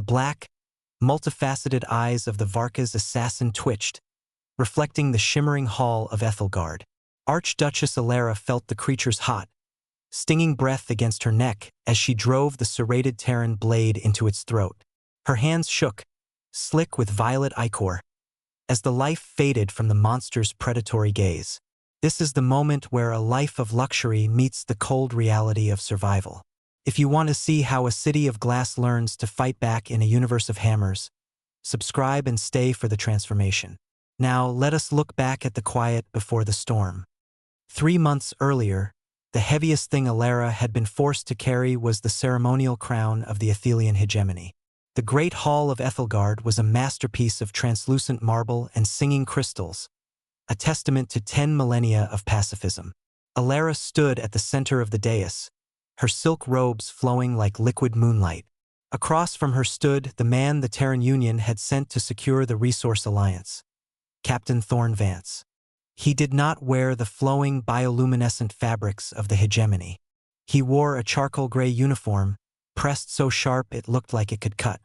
black, multifaceted eyes of the Varka's assassin twitched, reflecting the shimmering hull of Ethelgard. Archduchess Alara felt the creature's hot, stinging breath against her neck as she drove the serrated Terran blade into its throat. Her hands shook, slick with violet ichor, as the life faded from the monster's predatory gaze. This is the moment where a life of luxury meets the cold reality of survival. If you want to see how a city of glass learns to fight back in a universe of hammers, subscribe and stay for the transformation. Now, let us look back at the quiet before the storm. 3 months earlier, the heaviest thing Alara had been forced to carry was the ceremonial crown of the Athelian hegemony. The Great Hall of Ethelgard was a masterpiece of translucent marble and singing crystals, a testament to 10 millennia of pacifism. Alara stood at the center of the dais, her silk robes flowing like liquid moonlight. Across from her stood the man the Terran Union had sent to secure the Resource Alliance, Captain Thorn Vance. He did not wear the flowing bioluminescent fabrics of the hegemony. He wore a charcoal gray uniform, pressed so sharp it looked like it could cut.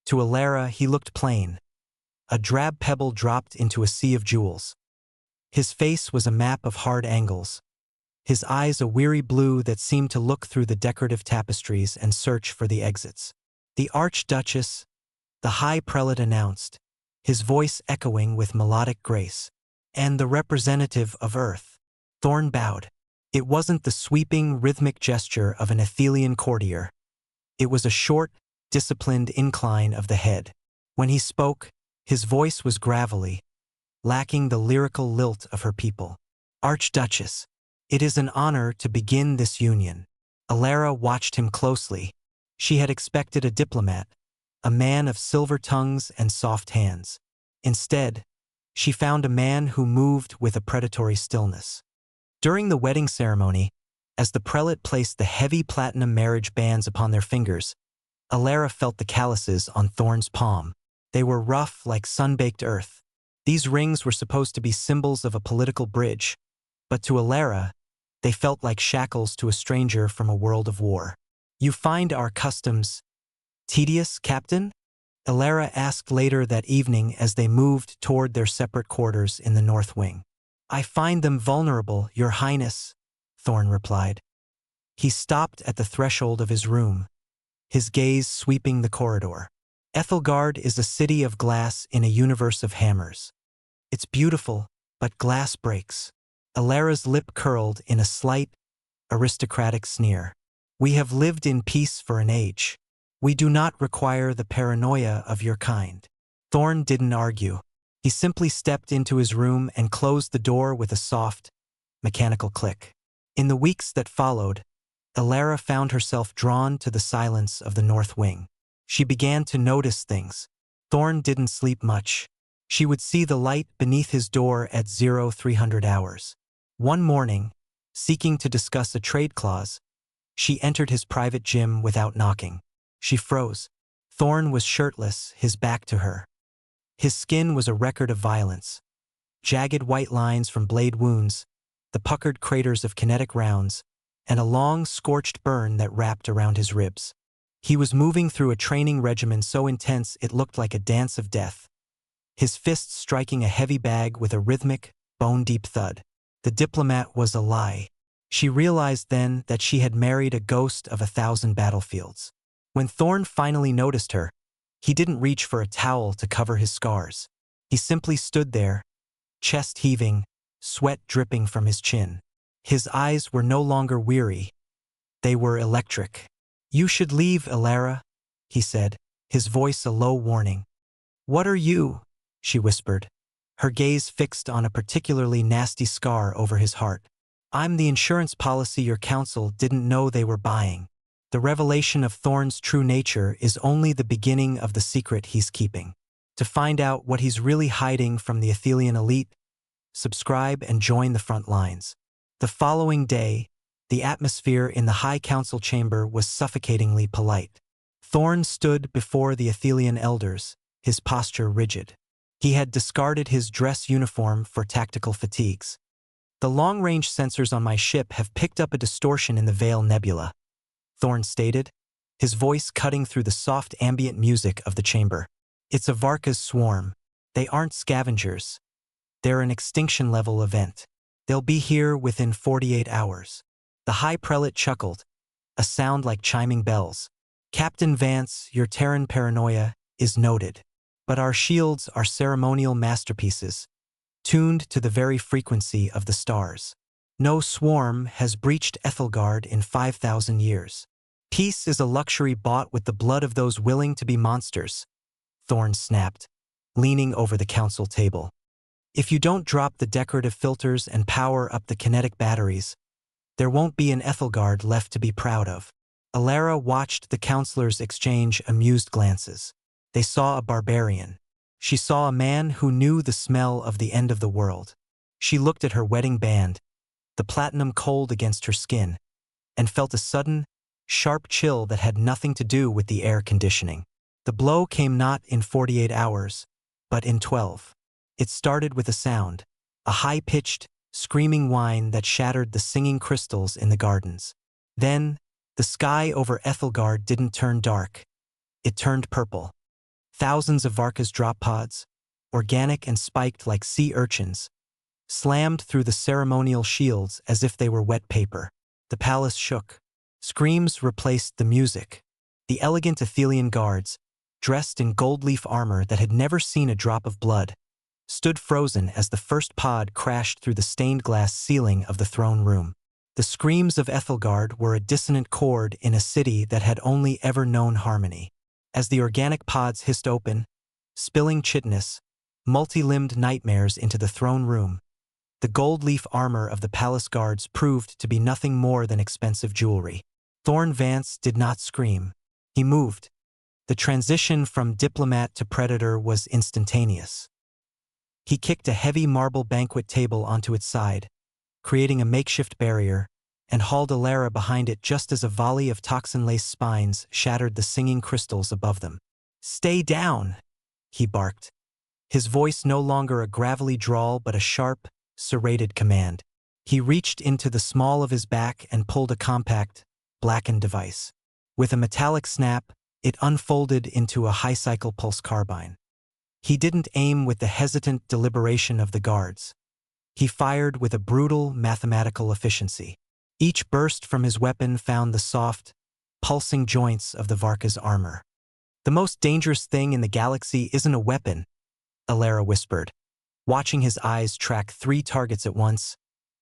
To Alara, he looked plain, a drab pebble dropped into a sea of jewels. His face was a map of hard angles, his eyes a weary blue that seemed to look through the decorative tapestries and search for the exits. The Archduchess, the High Prelate announced, his voice echoing with melodic grace. And the representative of Earth. Thorn bowed. It wasn't the sweeping, rhythmic gesture of an Athelian courtier. It was a short, disciplined incline of the head. When he spoke, his voice was gravelly, lacking the lyrical lilt of her people. Archduchess, it is an honor to begin this union. Alara watched him closely. She had expected a diplomat, a man of silver tongues and soft hands. Instead, she found a man who moved with a predatory stillness. During the wedding ceremony, as the prelate placed the heavy platinum marriage bands upon their fingers, Alara felt the calluses on Thorn's palm. They were rough like sun-baked earth. These rings were supposed to be symbols of a political bridge, but to Alara, they felt like shackles to a stranger from a world of war. "You find our customs tedious, Captain?" Alara asked later that evening as they moved toward their separate quarters in the North Wing. "I find them vulnerable, Your Highness," Thorn replied. He stopped at the threshold of his room, his gaze sweeping the corridor. Ethelgard is a city of glass in a universe of hammers. It's beautiful, but glass breaks. Alara's lip curled in a slight, aristocratic sneer. "We have lived in peace for an age. We do not require the paranoia of your kind." Thorn didn't argue. He simply stepped into his room and closed the door with a soft, mechanical click. In the weeks that followed, Alara found herself drawn to the silence of the North Wing. She began to notice things. Thorn didn't sleep much. She would see the light beneath his door at 0300 hours. One morning, seeking to discuss a trade clause, she entered his private gym without knocking. She froze. Thorn was shirtless, his back to her. His skin was a record of violence. Jagged white lines from blade wounds, the puckered craters of kinetic rounds, and a long, scorched burn that wrapped around his ribs. He was moving through a training regimen so intense it looked like a dance of death, his fists striking a heavy bag with a rhythmic, bone-deep thud. The diplomat was a lie. She realized then that she had married a ghost of 1,000 battlefields. When Thorn finally noticed her, he didn't reach for a towel to cover his scars. He simply stood there, chest heaving, sweat dripping from his chin. His eyes were no longer weary. They were electric. "You should leave, Alara," he said, his voice a low warning. "What are you?" she whispered, her gaze fixed on a particularly nasty scar over his heart. "I'm the insurance policy your council didn't know they were buying." The revelation of Thorn's true nature is only the beginning of the secret he's keeping. To find out what he's really hiding from the Athelian elite, subscribe and join the front lines. The following day, the atmosphere in the High Council chamber was suffocatingly polite. Thorn stood before the Athelian elders, his posture rigid. He had discarded his dress uniform for tactical fatigues. "The long-range sensors on my ship have picked up a distortion in the Veil Nebula," Thorn stated, his voice cutting through the soft ambient music of the chamber. It's a Varka's swarm. They aren't scavengers. They're an extinction-level event. They'll be here within 48 hours. The High Prelate chuckled, a sound like chiming bells. Captain Vance, your Terran paranoia is noted. But our shields are ceremonial masterpieces, tuned to the very frequency of the stars. No swarm has breached Ethelgard in 5,000 years. Peace is a luxury bought with the blood of those willing to be monsters, Thorn snapped, leaning over the council table. If you don't drop the decorative filters and power up the kinetic batteries, there won't be an Ethelgard left to be proud of. Alara watched the counselors exchange amused glances. They saw a barbarian. She saw a man who knew the smell of the end of the world. She looked at her wedding band, the platinum cold against her skin, and felt a sudden, sharp chill that had nothing to do with the air conditioning. The blow came not in 48 hours, but in 12. It started with a sound, a high-pitched, screaming whine that shattered the singing crystals in the gardens. Then, the sky over Ethelgard didn't turn dark. It turned purple. Thousands of Varka's drop pods, organic and spiked like sea urchins, slammed through the ceremonial shields as if they were wet paper. The palace shook. Screams replaced the music. The elegant Athelian guards, dressed in gold-leaf armor that had never seen a drop of blood, stood frozen as the first pod crashed through the stained-glass ceiling of the throne room. The screams of Ethelgard were a dissonant chord in a city that had only ever known harmony. As the organic pods hissed open, spilling chitness, multi-limbed nightmares into the throne room, the gold-leaf armor of the palace guards proved to be nothing more than expensive jewelry. Thorn Vance did not scream. He moved. The transition from diplomat to predator was instantaneous. He kicked a heavy marble banquet table onto its side, creating a makeshift barrier, and hauled Alara behind it just as a volley of toxin-laced spines shattered the singing crystals above them. "Stay down!" he barked, his voice no longer a gravelly drawl but a sharp, serrated command. He reached into the small of his back and pulled a compact, blackened device. With a metallic snap, it unfolded into a high-cycle pulse carbine. He didn't aim with the hesitant deliberation of the guards. He fired with a brutal, mathematical efficiency. Each burst from his weapon found the soft, pulsing joints of the Varka's armor. "The most dangerous thing in the galaxy isn't a weapon," Alara whispered, watching his eyes track 3 targets at once.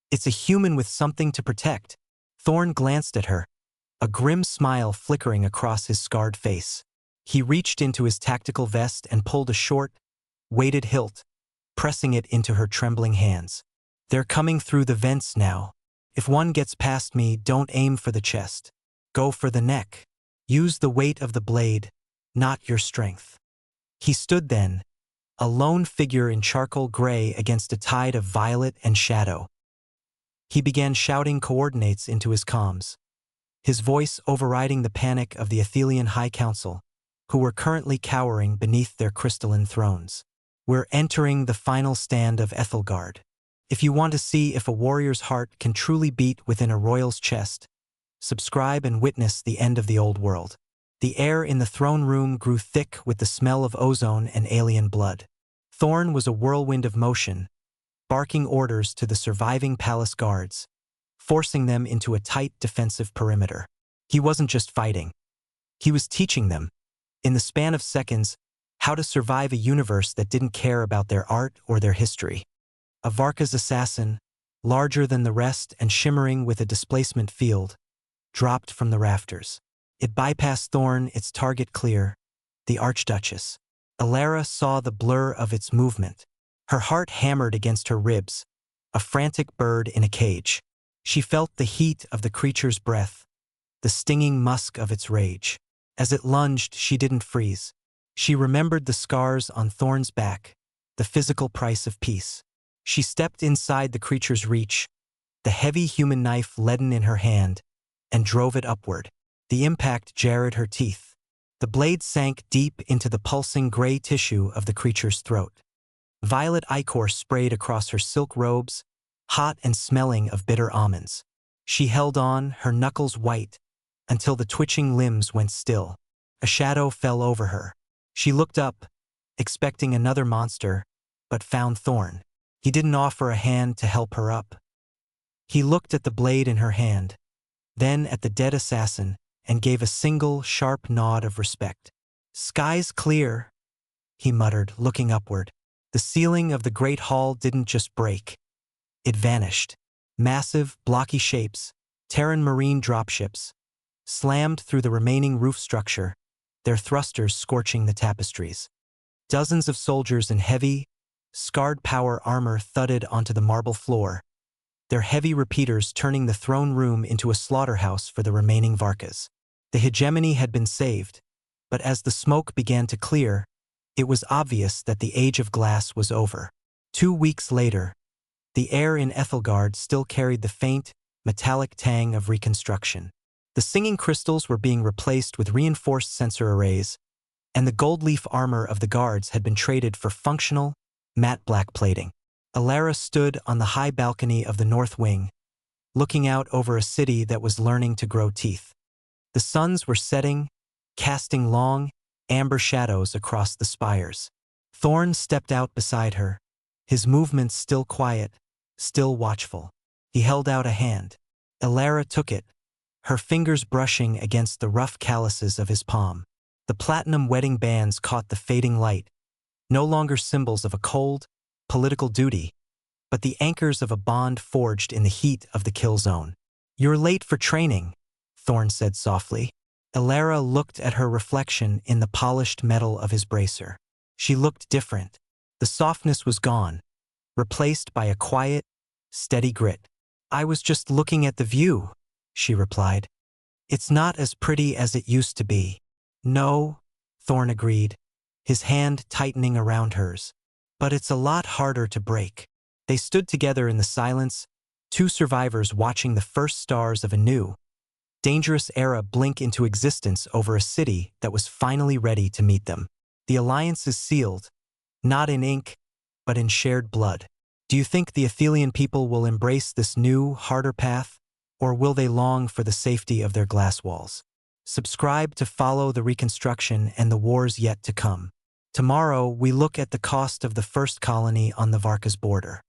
"It's a human with something to protect." Thorn glanced at her, a grim smile flickering across his scarred face. He reached into his tactical vest and pulled a short, weighted hilt, pressing it into her trembling hands. "They're coming through the vents now. If one gets past me, don't aim for the chest. Go for the neck. Use the weight of the blade, not your strength." He stood then, a lone figure in charcoal gray against a tide of violet and shadow. He began shouting coordinates into his comms, his voice overriding the panic of the Athelian High Council, who were currently cowering beneath their crystalline thrones. "We're entering the final stand of Ethelgard. If you want to see if a warrior's heart can truly beat within a royal's chest, subscribe and witness the end of the old world." The air in the throne room grew thick with the smell of ozone and alien blood. Thorn was a whirlwind of motion, barking orders to the surviving palace guards, forcing them into a tight defensive perimeter. He wasn't just fighting. He was teaching them, in the span of seconds, how to survive a universe that didn't care about their art or their history. A Varka's assassin, larger than the rest and shimmering with a displacement field, dropped from the rafters. It bypassed Thorn, its target clear, the Archduchess. Alara saw the blur of its movement. Her heart hammered against her ribs, a frantic bird in a cage. She felt the heat of the creature's breath, the stinging musk of its rage. As it lunged, she didn't freeze. She remembered the scars on Thorn's back, the physical price of peace. She stepped inside the creature's reach, the heavy human knife leaden in her hand, and drove it upward. The impact jarred her teeth. The blade sank deep into the pulsing gray tissue of the creature's throat. Violet ichor sprayed across her silk robes, hot and smelling of bitter almonds. She held on, her knuckles white, until the twitching limbs went still. A shadow fell over her. She looked up, expecting another monster, but found Thorn. He didn't offer a hand to help her up. He looked at the blade in her hand, then at the dead assassin, and gave a single, sharp nod of respect. "Sky's clear," he muttered, looking upward. The ceiling of the great hall didn't just break. It vanished. Massive, blocky shapes, Terran marine dropships, slammed through the remaining roof structure, their thrusters scorching the tapestries. Dozens of soldiers in heavy, scarred power armor thudded onto the marble floor, their heavy repeaters turning the throne room into a slaughterhouse for the remaining Varkas. The hegemony had been saved, but as the smoke began to clear, it was obvious that the age of glass was over. 2 weeks later, the air in Ethelgard still carried the faint, metallic tang of reconstruction. The singing crystals were being replaced with reinforced sensor arrays, and the gold leaf armor of the guards had been traded for functional, matte black plating. Alara stood on the high balcony of the north wing, looking out over a city that was learning to grow teeth. The suns were setting, casting long, amber shadows across the spires. Thorn stepped out beside her, his movements still quiet, still watchful. He held out a hand. Alara took it, her fingers brushing against the rough calluses of his palm. The platinum wedding bands caught the fading light, no longer symbols of a cold, political duty, but the anchors of a bond forged in the heat of the kill zone. "You're late for training," Thorn said softly. Alara looked at her reflection in the polished metal of his bracer. She looked different. The softness was gone, replaced by a quiet, steady grit. "I was just looking at the view," she replied. "It's not as pretty as it used to be." "No," Thorn agreed, his hand tightening around hers. "But it's a lot harder to break." They stood together in the silence, two survivors watching the first stars of a new, dangerous era blink into existence over a city that was finally ready to meet them. The alliance is sealed, not in ink, but in shared blood. Do you think the Athelian people will embrace this new, harder path, or will they long for the safety of their glass walls? Subscribe to follow the reconstruction and the wars yet to come. Tomorrow, we look at the cost of the first colony on the Varkas border.